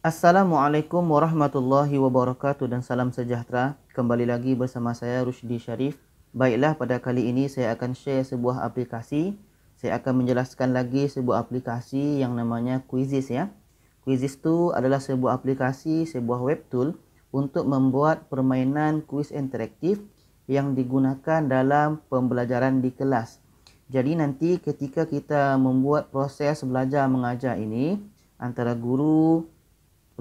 Assalamualaikum warahmatullahi wabarakatuh dan salam sejahtera. Kembali lagi bersama saya Rushdi Sharif. Baiklah, pada kali ini saya akan share sebuah aplikasi. Saya akan menjelaskan lagi sebuah aplikasi yang namanya Quizizz ya. Quizizz itu adalah sebuah aplikasi, sebuah web tool untuk membuat permainan kuis interaktif yang digunakan dalam pembelajaran di kelas. Jadi nanti ketika kita membuat proses belajar mengajar ini, antara guru,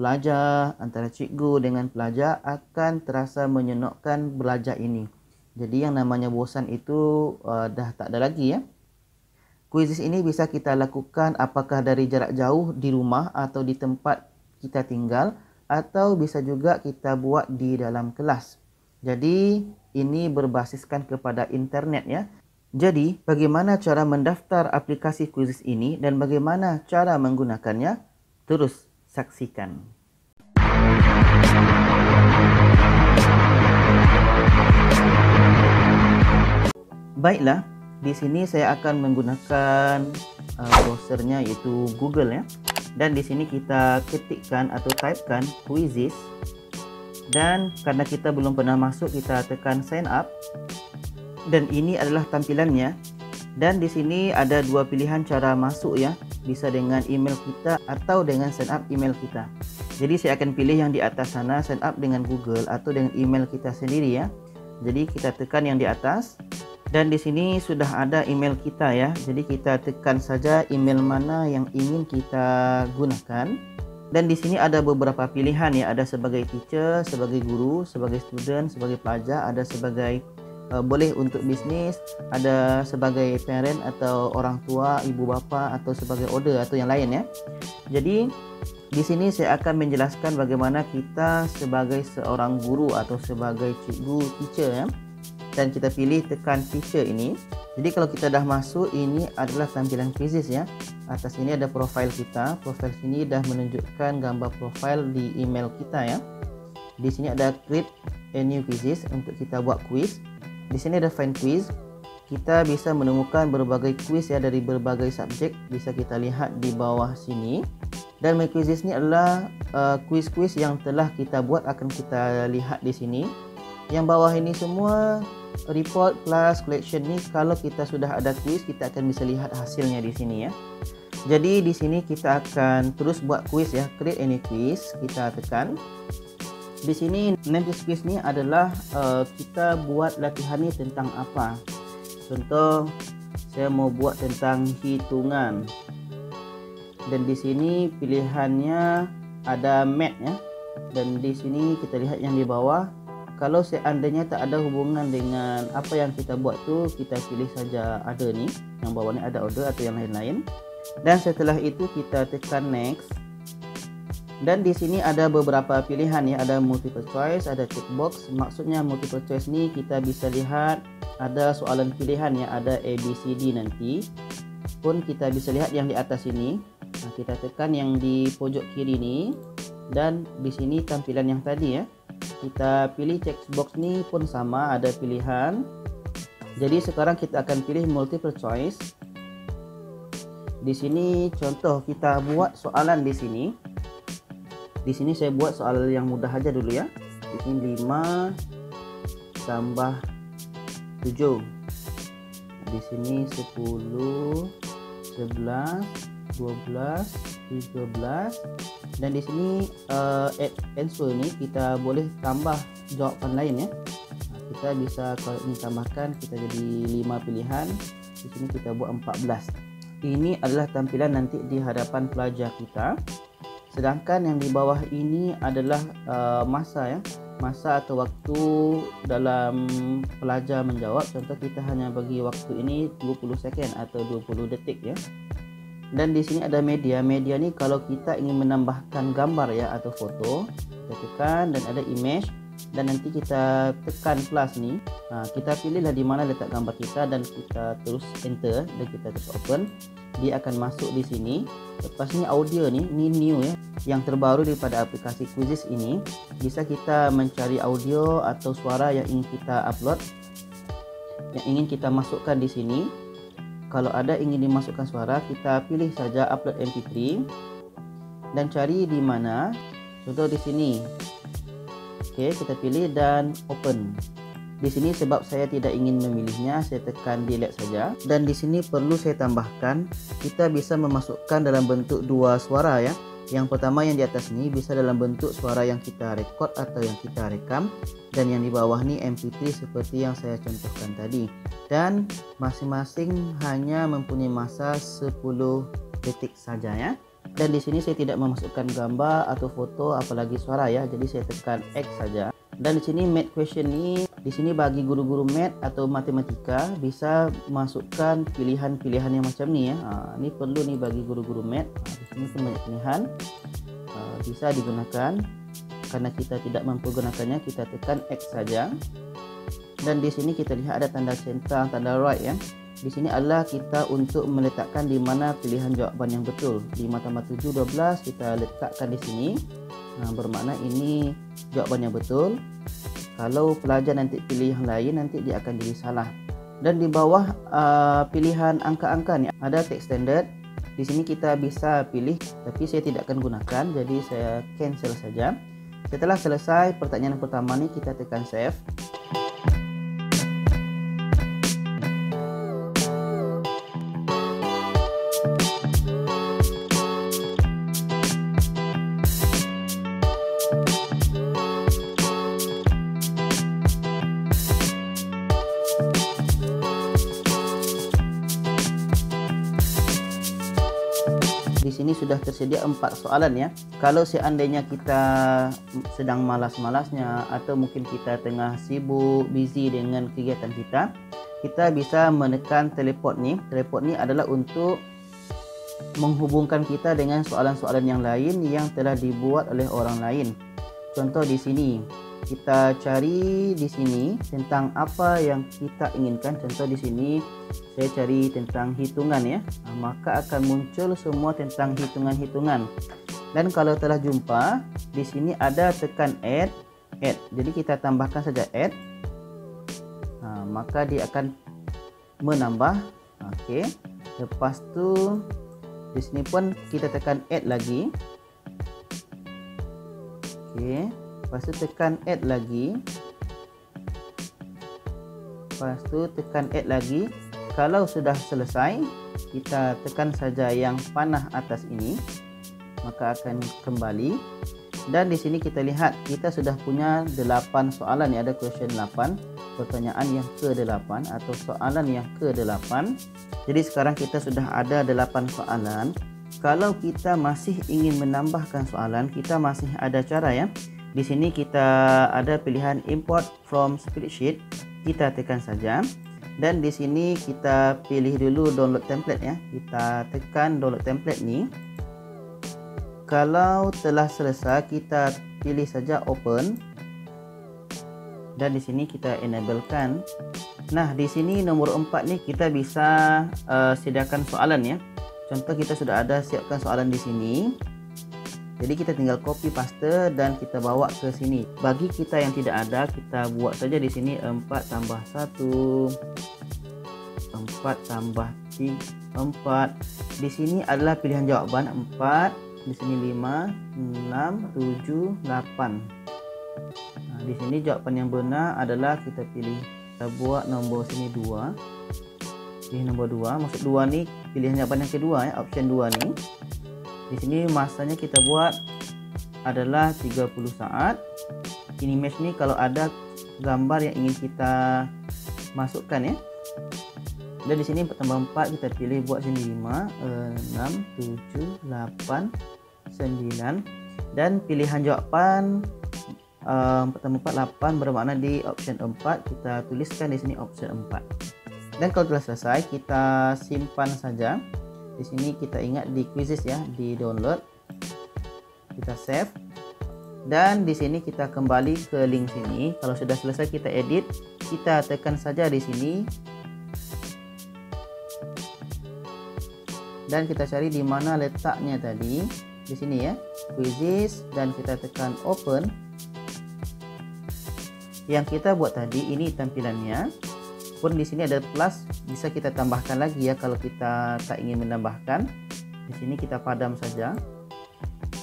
pelajar, antara cikgu dengan pelajar akan terasa menyenokkan belajar ini. Jadi yang namanya bosan itu dah tak ada lagi ya. Quizizz ini bisa kita lakukan apakah dari jarak jauh di rumah atau di tempat kita tinggal, atau bisa juga kita buat di dalam kelas. Jadi ini berbasiskan kepada internet ya. Jadi bagaimana cara mendaftar aplikasi Quizizz ini dan bagaimana cara menggunakannya? Terus saksikan. Baiklah, di sini saya akan menggunakan browsernya yaitu Google ya. Dan di sini kita ketikkan atau typekan Quizizz. Dan karena kita belum pernah masuk, kita tekan sign up. Dan ini adalah tampilannya. Dan di sini ada dua pilihan cara masuk ya. Bisa dengan email kita atau dengan sign up email kita. Jadi saya akan pilih yang di atas sana, sign up dengan Google atau dengan email kita sendiri ya. Jadi kita tekan yang di atas. Dan di sini sudah ada email kita ya. Jadi kita tekan saja email mana yang ingin kita gunakan. Dan di sini ada beberapa pilihan ya. Ada sebagai teacher, sebagai guru, sebagai student, sebagai pelajar, ada sebagai boleh untuk bisnis, ada sebagai parent atau orang tua, ibu bapa, atau sebagai order atau yang lain ya. Jadi di sini saya akan menjelaskan bagaimana kita sebagai seorang guru atau sebagai cikgu, teacher ya. Dan kita pilih tekan teacher ini. Jadi kalau kita dah masuk, ini adalah tampilan Quizizz ya. Atas ini ada profil kita. Profil sini dah menunjukkan gambar profil di email kita ya. Di sini ada create a new Quizizz untuk kita buat quiz. Di sini ada find quiz. Kita bisa menemukan berbagai quiz ya dari berbagai subjek. Bisa kita lihat di bawah sini. Dan my Quizizz ini adalah quiz-quiz yang telah kita buat, akan kita lihat di sini. Yang bawah ini semua report plus collection ni, kalau kita sudah ada quiz, kita akan bisa lihat hasilnya di sini ya. Jadi di sini kita akan terus buat quiz ya. Create any quiz, kita tekan. Di sini name quiz ni adalah kita buat latihan ni tentang apa. Contoh, saya mau buat tentang hitungan. Dan di sini pilihannya ada math ya. Dan di sini kita lihat yang di bawah. Kalau seandainya tak ada hubungan dengan apa yang kita buat tu, kita pilih saja ada ni. Yang bawah ni ada order atau yang lain-lain. Dan setelah itu kita tekan next. Dan di sini ada beberapa pilihan ya, ada multiple choice, ada checkbox. Maksudnya multiple choice ni kita bisa lihat ada soalan pilihan ya, ada A, B, C, D nanti. Pun kita bisa lihat yang di atas ini. Nah, kita tekan yang di pojok kiri ni. Dan di sini tampilan yang tadi ya. Kita pilih checkbox ni pun sama, ada pilihan. Jadi sekarang kita akan pilih multiple choice. Di sini contoh kita buat soalan di sini. Di sini saya buat soal yang mudah aja dulu ya. Di sini 5 tambah 7. Di sini 10, 11, 12, 13. Dan di sini add answer ni kita boleh tambah jawapan lain ya. Kita bisa kalau ini tambahkan, kita jadi 5 pilihan. Di sini kita buat 14. Ini adalah tampilan nanti di hadapan pelajar kita. Sedangkan yang di bawah ini adalah masa ya. Masa atau waktu dalam pelajar menjawab. Contoh kita hanya bagi waktu ini 20 second atau 20 detik ya. Dan di sini ada media. Media ni kalau kita ingin menambahkan gambar ya atau foto, kita tekan dan ada image. Dan nanti kita tekan plus ni. Kita pilihlah di mana letak gambar kita dan kita terus enter dan kita terus open. Dia akan masuk di sini. Lepas ni audio ni new ya, yang terbaru daripada aplikasi Quizizz ini. Bisa kita mencari audio atau suara yang ingin kita upload, yang ingin kita masukkan di sini. Kalau ada ingin dimasukkan suara, kita pilih saja upload MP3 dan cari di mana Contoh di sini. Oke, kita pilih dan open. Di sini sebab saya tidak ingin memilihnya, saya tekan delete saja. Dan di sini perlu saya tambahkan, kita bisa memasukkan dalam bentuk dua suara ya. Yang pertama yang di atas ini bisa dalam bentuk suara yang kita record atau yang kita rekam, dan yang di bawah ini MP3 seperti yang saya contohkan tadi. Dan masing-masing hanya mempunyai masa 10 detik saja ya. Dan di sini saya tidak memasukkan gambar atau foto apalagi suara ya. Jadi saya tekan X saja. Dan di sini math question ini, di sini bagi guru-guru math atau matematika bisa masukkan pilihan-pilihan yang macam ni ya. Ini perlu nih bagi guru-guru math. Di sini pun banyak pilihan. Bisa digunakan. Karena kita tidak mempergunakannya, kita tekan X saja. Dan di sini kita lihat ada tanda centang, tanda right ya. Di sini adalah kita untuk meletakkan di mana pilihan jawapan yang betul. 5 tambah 7 12 kita letakkan di sini. Bermakna ini jawabannya betul. Kalau pelajar nanti pilih yang lain, nanti dia akan jadi salah. Dan di bawah pilihan angka-angka ni ada text standard. Di sini kita bisa pilih, tapi saya tidak akan gunakan, jadi saya cancel saja. Setelah selesai pertanyaan pertama ni, kita tekan save. Di sini sudah tersedia 4 soalan ya. Kalau seandainya kita sedang malas-malasnya atau mungkin kita tengah sibuk, busy dengan kegiatan kita bisa menekan teleport ni. Teleport ni adalah untuk menghubungkan kita dengan soalan-soalan yang lain yang telah dibuat oleh orang lain. Contoh di sini, kita cari di sini tentang apa yang kita inginkan. Contoh di sini saya cari tentang hitungan ya. Maka akan muncul semua tentang hitungan-hitungan. Dan kalau telah jumpa, di sini ada tekan add. Jadi kita tambahkan saja add. Maka dia akan menambah. Okey. Lepas tu di sini pun kita tekan add lagi. Okey. Lepas tu tekan add lagi. Lepas tu tekan add lagi. Kalau sudah selesai, kita tekan saja yang panah atas ini, maka akan kembali. Dan di sini kita lihat kita sudah punya 8 soalan ya, ada question 8, pertanyaan yang ke-8 atau soalan yang ke-8. Jadi sekarang kita sudah ada 8 soalan. Kalau kita masih ingin menambahkan soalan, kita masih ada cara ya. Di sini kita ada pilihan import from spreadsheet, kita tekan saja. Dan di sini kita pilih dulu download template ya. Kita tekan download template ni. Kalau telah selesai, kita pilih saja open. Dan di sini kita enablekan. Nah, di sini nomor 4 ni kita bisa sediakan soalan ya. Contoh kita sudah ada siapkan soalan di sini. Jadi kita tinggal copy paste dan kita bawa ke sini. Bagi kita yang tidak ada, kita buat saja di sini 4 tambah 1, 4 tambah 4. Di sini adalah pilihan jawaban 4, di sini 5, 6, 7, 8. Di sini jawapan yang benar adalah kita pilih, kita buat nombor sini 2. Pilih nombor 2, maksud 2 ni pilihan jawapan yang kedua ya, option 2 ni. Di sini masanya kita buat adalah 30 saat. Ini image ni kalau ada gambar yang ingin kita masukkan ya. Dan di sini tambah 4 kita pilih buat sini 5, 6, 7, 8, 9. Dan pilihan jawapan tambah 4 8 bermakna di option 4, kita tuliskan di sini option 4. Dan kalau telah selesai, kita simpan saja. Di sini kita ingat di quizzes ya, di download. Kita save. Dan di sini kita kembali ke link sini. Kalau sudah selesai kita edit, kita tekan saja di sini. Dan kita cari di mana letaknya tadi. Di sini ya, quizzes, dan kita tekan open. Yang kita buat tadi ini tampilannya. Pun di sini ada plus, bisa kita tambahkan lagi ya kalau kita tak ingin menambahkan. Di sini kita padam saja.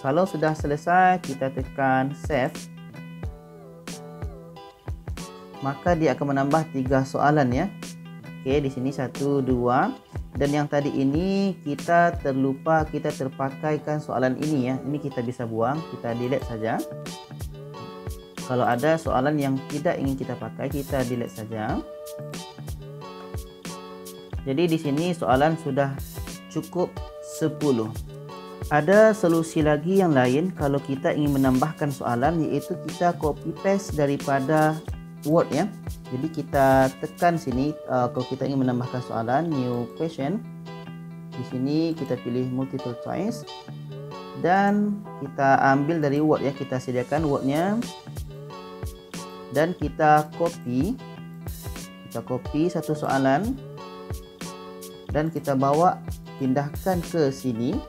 Kalau sudah selesai, kita tekan save. Maka dia akan menambah 3 soalan ya. Oke, di sini 1, 2. Dan yang tadi ini kita terlupa, kita terpakaikan soalan ini ya. Ini kita bisa buang, kita delete saja. Kalau ada soalan yang tidak ingin kita pakai, kita delete saja. Jadi di sini soalan sudah cukup 10. Ada solusi lagi yang lain kalau kita ingin menambahkan soalan, yaitu kita copy paste daripada Word ya. Jadi kita tekan sini kalau kita ingin menambahkan soalan, new question. Di sini kita pilih multiple choice dan kita ambil dari Word ya, kita sediakan Word-nya. Dan kita copy satu soalan dan kita bawa, pindahkan ke sini.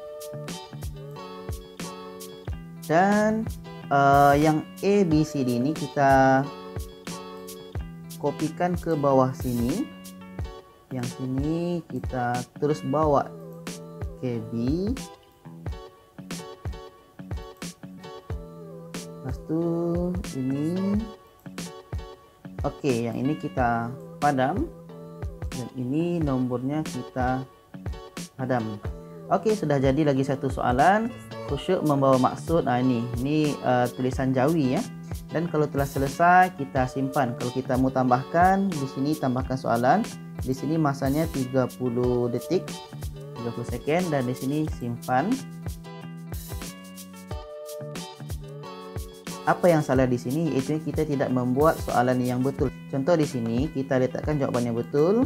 Dan yang A, B, C, D ini kita kopikan ke bawah sini. Yang sini kita terus bawa ke B. Lepas itu ini. Oke, yang ini kita padam dan ini nomornya kita padam. Oke, sudah jadi lagi satu soalan. Khusyuk membawa maksud. Nah ini tulisan Jawi ya. Dan kalau telah selesai, kita simpan. Kalau kita mau tambahkan, di sini tambahkan soalan. Di sini masanya 30 detik, 30 second, dan di sini simpan. Apa yang salah di sini? Itu kita tidak membuat soalan yang betul. Contoh di sini kita letakkan jawabannya betul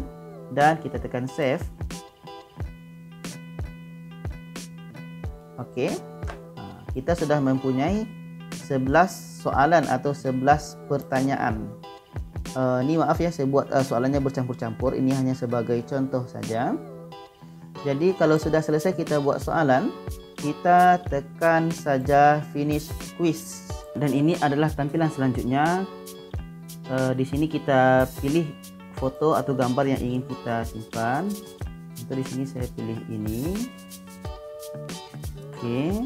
dan kita tekan save. Oke. Kita sudah mempunyai 11 soalan atau 11 pertanyaan. Ini maaf ya, saya buat soalannya bercampur-campur. Ini hanya sebagai contoh saja. Jadi kalau sudah selesai kita buat soalan, kita tekan saja finish quiz. Dan ini adalah tampilan selanjutnya. Di sini kita pilih foto atau gambar yang ingin kita simpan. Untuk di sini saya pilih ini. Oke.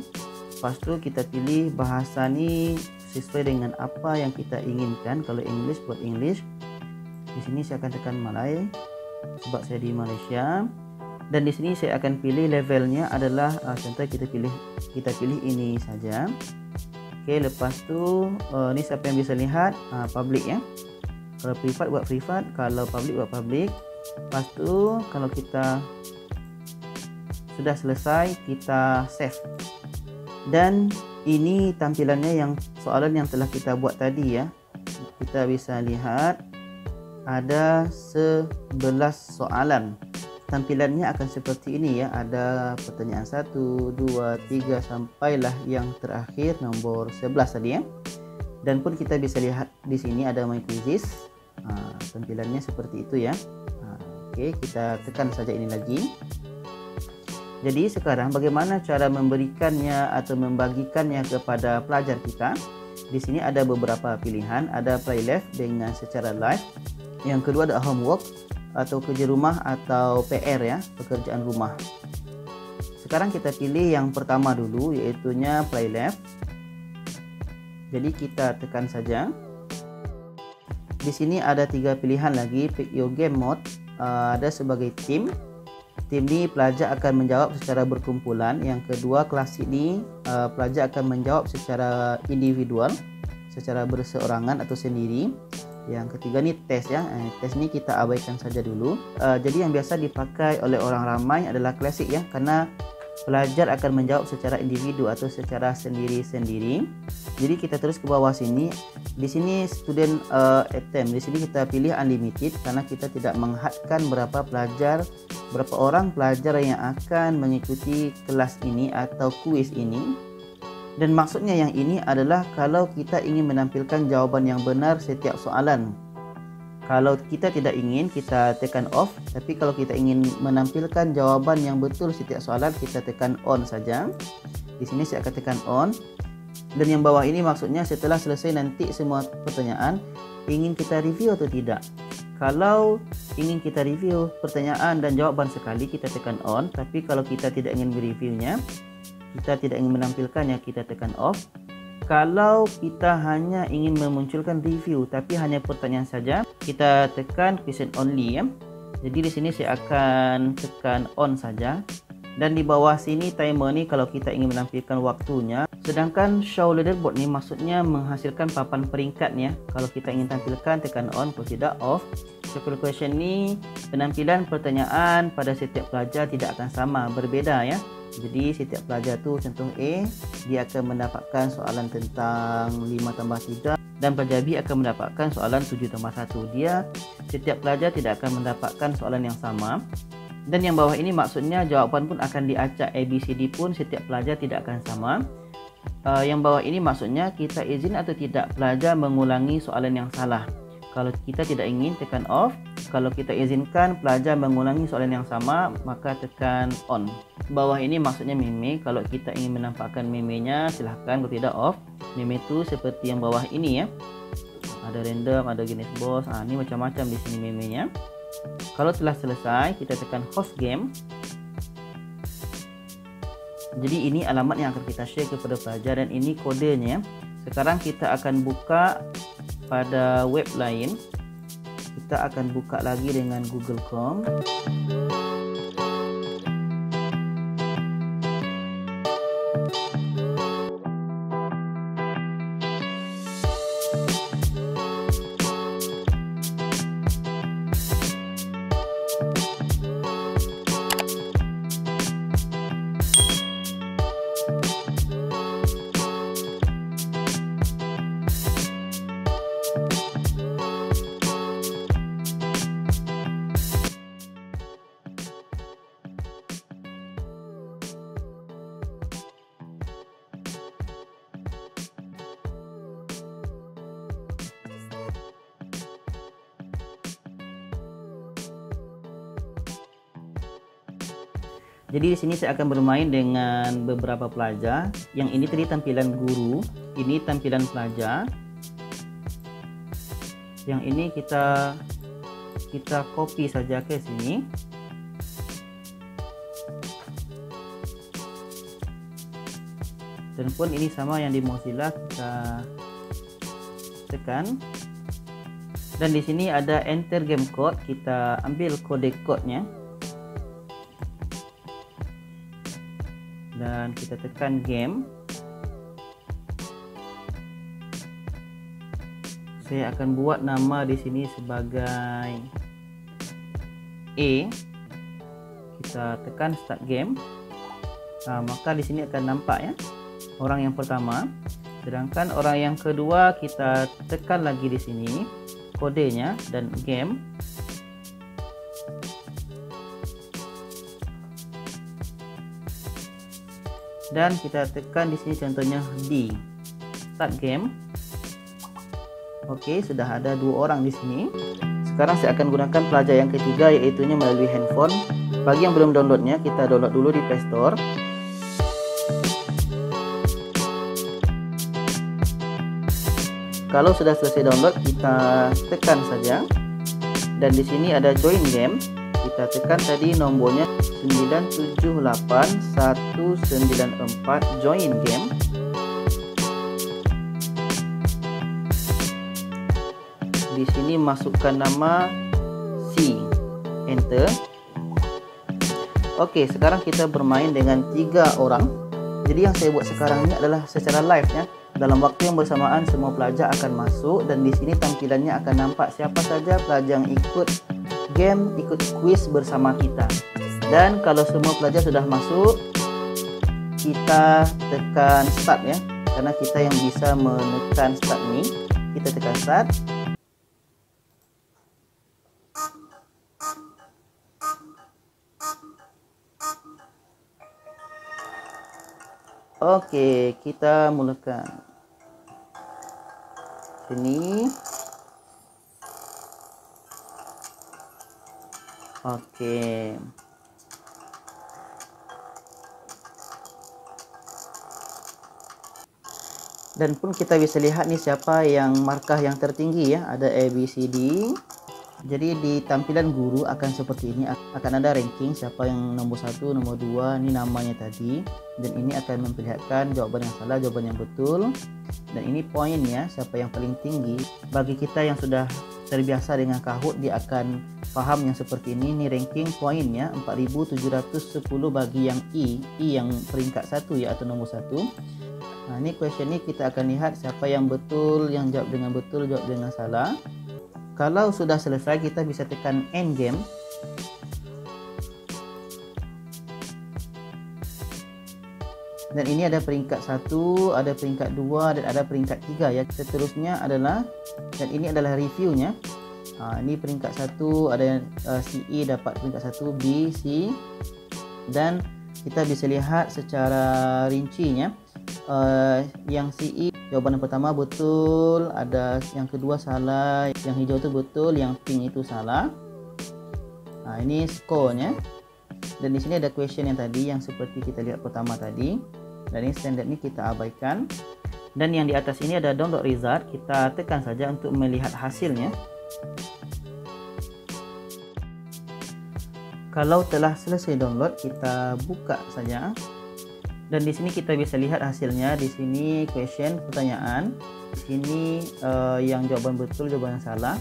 Lepas itu kita pilih bahasa ini sesuai dengan apa yang kita inginkan. Kalau English buat English. Di sini saya akan tekan Malay sebab saya di Malaysia. Dan di sini saya akan pilih levelnya adalah contoh kita pilih ini saja. Oke, lepas tu ni siapa yang bisa lihat, public ya. Kalau private buat private, kalau public buat public. Lepas tu kalau kita sudah selesai, kita save. Dan ini tampilannya yang soalan yang telah kita buat tadi ya. Kita bisa lihat ada 11 soalan. Tampilannya akan seperti ini ya. Ada pertanyaan 1, 2, 3 sampailah yang terakhir nomor 11 tadi ya. Dan pun kita bisa lihat di sini ada my quizzes. Tampilannya seperti itu ya. Oke, kita tekan saja ini lagi. Jadi sekarang bagaimana cara memberikannya atau membagikannya kepada pelajar kita? Di sini ada beberapa pilihan. Ada play live dengan secara live. Yang kedua ada homework atau kerja rumah atau PR ya, pekerjaan rumah. Sekarang kita pilih yang pertama dulu, yaitunya play left. Jadi kita tekan saja. Di sini ada 3 pilihan lagi, pick your game mode. Ada sebagai tim. Tim ini pelajar akan menjawab secara berkumpulan. Yang kedua klasik ini pelajar akan menjawab secara individual, secara berseorangan atau sendiri. Yang ketiga nih tes ya. Tes ini kita abaikan saja dulu. Jadi yang biasa dipakai oleh orang ramai adalah klasik ya, karena pelajar akan menjawab secara individu atau secara sendiri-sendiri. Jadi kita terus ke bawah sini. Di sini student attempt. Di sini kita pilih unlimited karena kita tidak menghadkan berapa orang pelajar yang akan mengikuti kelas ini atau kuis ini. Dan maksudnya yang ini adalah kalau kita ingin menampilkan jawaban yang benar setiap soalan. Kalau kita tidak ingin, kita tekan off. Tapi kalau kita ingin menampilkan jawaban yang betul setiap soalan, kita tekan on saja. Di sini saya akan tekan on. Dan yang bawah ini maksudnya setelah selesai nanti semua pertanyaan, ingin kita review atau tidak. Kalau ingin kita review pertanyaan dan jawaban sekali, kita tekan on. Tapi kalau kita tidak ingin mereviewnya, kita tidak ingin menampilkannya, kita tekan off. Kalau kita hanya ingin memunculkan review tapi hanya pertanyaan saja, kita tekan question only ya. Jadi di sini saya akan tekan on saja. Dan di bawah sini timer ni kalau kita ingin menampilkan waktunya. Sedangkan show leaderboard ni maksudnya menghasilkan papan peringkatnya. Kalau kita ingin tampilkan, tekan on, kalau tidak off. Circle question ni penampilan pertanyaan pada setiap pelajar tidak akan sama, berbeza ya. Jadi setiap pelajar tu, contoh A, dia akan mendapatkan soalan tentang 5+3 dan pelajar B akan mendapatkan soalan 7+1. Dia setiap pelajar tidak akan mendapatkan soalan yang sama. Dan yang bawah ini maksudnya jawapan pun akan diacak, ABCD pun setiap pelajar tidak akan sama. Yang bawah ini maksudnya kita izin atau tidak pelajar mengulangi soalan yang salah. Kalau kita tidak ingin, tekan off. Kalau kita izinkan pelajar mengulangi soalan yang sama, maka tekan on. Bawah ini maksudnya meme. Kalau kita ingin menampakkan memenya, silahkan. Kalau tidak, off. Meme itu seperti yang bawah ini ya. Ada random, ada Guinness Boss. Ini macam-macam di sini memenya. Kalau telah selesai, kita tekan host game. Jadi ini alamat yang akan kita share kepada pelajar dan ini kodenya. Sekarang kita akan buka pada web lain. Kita akan buka lagi dengan Google Chrome. Jadi di sini saya akan bermain dengan beberapa pelajar. Yang ini tadi tampilan guru, ini tampilan pelajar. Yang ini kita copy saja ke sini. Dan pun ini sama yang di Mozilla, kita tekan. Dan di sini ada enter game code, kita ambil kodenya. Dan kita tekan game. Saya akan buat nama di sini sebagai A. Kita tekan start game. Maka di sini akan nampak ya orang yang pertama. Sedangkan orang yang kedua kita tekan lagi di sini kodenya dan game. Dan kita tekan di sini contohnya D, start game. Oke, sudah ada 2 orang di sini. Sekarang saya akan gunakan pelajar yang ketiga, yaitu melalui handphone. Bagi yang belum downloadnya, kita download dulu di Play Store. Kalau sudah selesai download, kita tekan saja. Dan di sini ada join game. Kita tekan tadi nomornya 978194 join game. Di sini masukkan nama C, enter. Oke, sekarang kita bermain dengan 3 orang. Jadi yang saya buat sekarang ini adalah secara live ya. Dalam waktu yang bersamaan semua pelajar akan masuk dan di sini tampilannya akan nampak siapa saja pelajar yang ikut game, ikut quiz bersama kita. Dan kalau semua pelajar sudah masuk, kita tekan start ya. Karena kita yang bisa menekan start ini, kita tekan start. Oke, kita mulakan. Sini. Oke. Dan pun kita bisa lihat nih siapa yang markah yang tertinggi ya. Ada A, B, C, D. Jadi di tampilan guru akan seperti ini, akan ada ranking siapa yang nomor 1, nomor 2, ini namanya tadi, dan ini akan memperlihatkan jawaban yang salah, jawaban yang betul, dan ini poinnya siapa yang paling tinggi. Bagi kita yang sudah terbiasa dengan Kahoot, dia akan paham yang seperti ini ranking poinnya 4710 bagi yang I yang peringkat 1 ya, atau nomor 1. Nah, ini question ini kita akan lihat siapa yang betul, yang jawab dengan betul, jawab dengan salah. Kalau sudah selesai, kita bisa tekan end game. Dan ini ada peringkat 1, ada peringkat 2, dan ada peringkat 3 ya. Seterusnya adalah, dan ini adalah reviewnya. Ini peringkat 1 ada CE dapat peringkat 1, B, C, dan kita bisa lihat secara rincinya. Yang CE jawaban yang pertama betul, ada yang kedua salah, yang hijau itu betul, yang pink itu salah. Nah, ini skornya. Dan di sini ada question yang tadi yang seperti kita lihat pertama tadi. Dan ini standard ini kita abaikan. Dan yang di atas ini ada download result, kita tekan saja untuk melihat hasilnya. Kalau telah selesai download, kita buka saja. Dan di sini kita bisa lihat hasilnya. Di sini question, pertanyaan. Di sini yang jawaban betul, jawaban yang salah.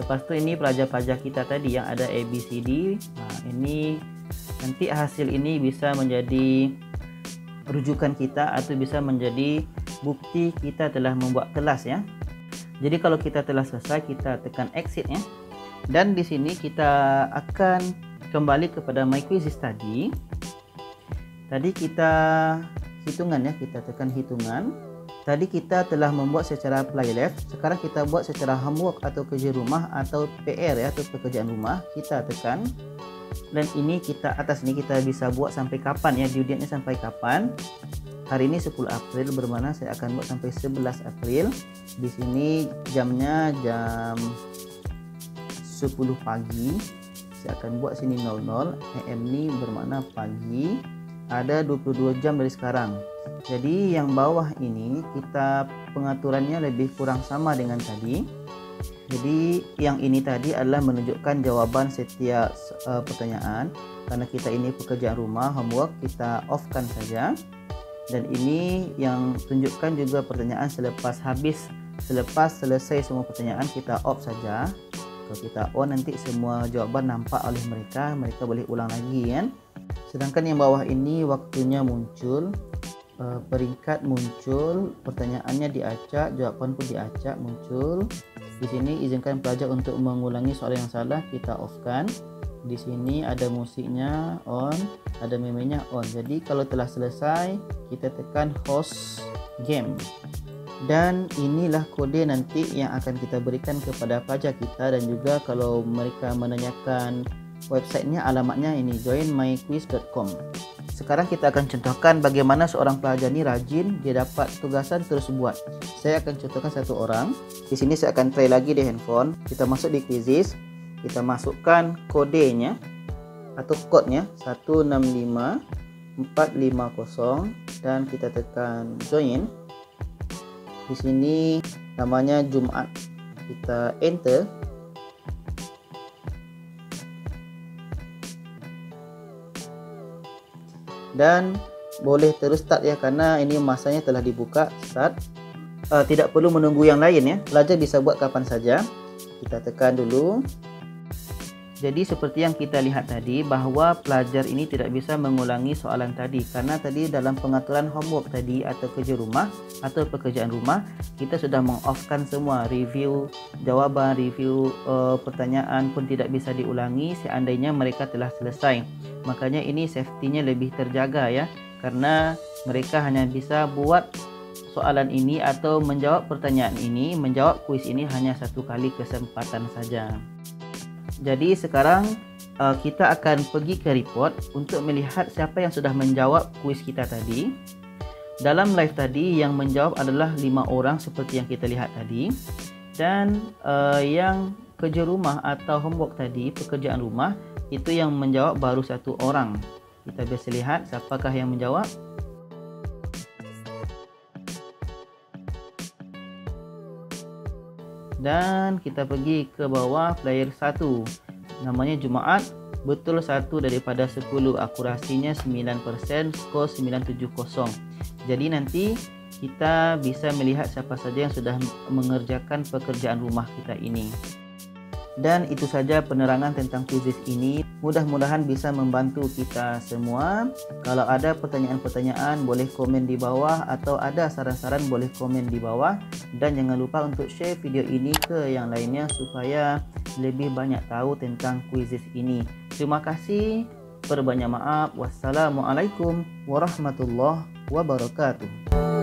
Lepas itu ini pelajar-pelajar kita tadi yang ada A, B, C, D. Nah, ini nanti hasil ini bisa menjadi rujukan kita atau bisa menjadi bukti kita telah membuat kelas ya. Jadi kalau kita telah selesai, kita tekan exit ya. Dan di sini kita akan kembali kepada My Quizzes tadi. Tadi kita hitungan ya, kita tekan hitungan. Tadi kita telah membuat secara playlist. Sekarang kita buat secara homework atau kerja rumah atau PR ya, atau pekerjaan rumah. Kita tekan. Dan ini kita atas ini kita bisa buat sampai kapan ya, due date-nya sampai kapan. Hari ini 10 April, bermana saya akan buat sampai 11 April. Di sini jamnya jam 10 pagi. Saya akan buat sini 00 AM ini bermakna pagi. Ada 22 jam dari sekarang. Jadi yang bawah ini kita pengaturannya lebih kurang sama dengan tadi. Jadi yang ini tadi adalah menunjukkan jawaban setiap pertanyaan. Karena kita ini pekerjaan rumah, homework, kita off-kan saja. Dan ini yang tunjukkan juga pertanyaan selepas selesai semua pertanyaan, kita off saja. Kalau kita on, nanti semua jawaban nampak oleh mereka boleh ulang lagi kan. Sedangkan yang bawah ini waktunya muncul, peringkat muncul, pertanyaannya diacak, jawaban pun diacak muncul. Di sini izinkan pelajar untuk mengulangi soalan yang salah, kita off-kan. Di sini ada musiknya on, ada meme-nya on. Jadi kalau telah selesai, kita tekan host game. Dan inilah kode nanti yang akan kita berikan kepada pelajar kita. Dan juga kalau mereka menanyakan websitenya, alamatnya ini joinmyquiz.com. Sekarang kita akan contohkan bagaimana seorang pelajar ini rajin, dia dapat tugasan terus buat. Saya akan contohkan satu orang. Di sini saya akan try lagi di handphone. Kita masuk di quizzes, kita masukkan kodenya atau kodenya 165450 dan kita tekan join. Di sini namanya Jumat. Kita enter. Dan boleh terus start ya, karena ini masanya telah dibuka start. Tidak perlu menunggu yang lain ya, pelajar bisa buat kapan saja. Kita tekan dulu. Jadi seperti yang kita lihat tadi, bahwa pelajar ini tidak bisa mengulangi soalan tadi, karena tadi dalam pengaturan homework tadi atau kerja rumah atau pekerjaan rumah, kita sudah meng-off-kan semua. Review jawaban, review pertanyaan pun tidak bisa diulangi seandainya mereka telah selesai. Makanya ini safety-nya lebih terjaga ya, karena mereka hanya bisa buat soalan ini atau menjawab pertanyaan ini, menjawab kuis ini hanya satu kali kesempatan saja. Jadi sekarang kita akan pergi ke report untuk melihat siapa yang sudah menjawab kuis kita tadi. Dalam live tadi yang menjawab adalah 5 orang seperti yang kita lihat tadi. Dan yang kerja rumah atau homework tadi, pekerjaan rumah, itu yang menjawab baru 1 orang. Kita bisa lihat siapakah yang menjawab. dan kita pergi ke bawah player 1, namanya Jumaat. Betul 1 daripada 10, akurasinya 9%, skor 970. Jadi nanti kita bisa melihat siapa saja yang sudah mengerjakan pekerjaan rumah kita ini. Dan itu saja penerangan tentang quizzes ini. Mudah-mudahan bisa membantu kita semua. Kalau ada pertanyaan-pertanyaan boleh komen di bawah, atau ada saran-saran boleh komen di bawah. Dan jangan lupa untuk share video ini ke yang lainnya supaya lebih banyak tahu tentang quizzes ini. Terima kasih, berbanyak maaf. Wassalamualaikum warahmatullahi wabarakatuh.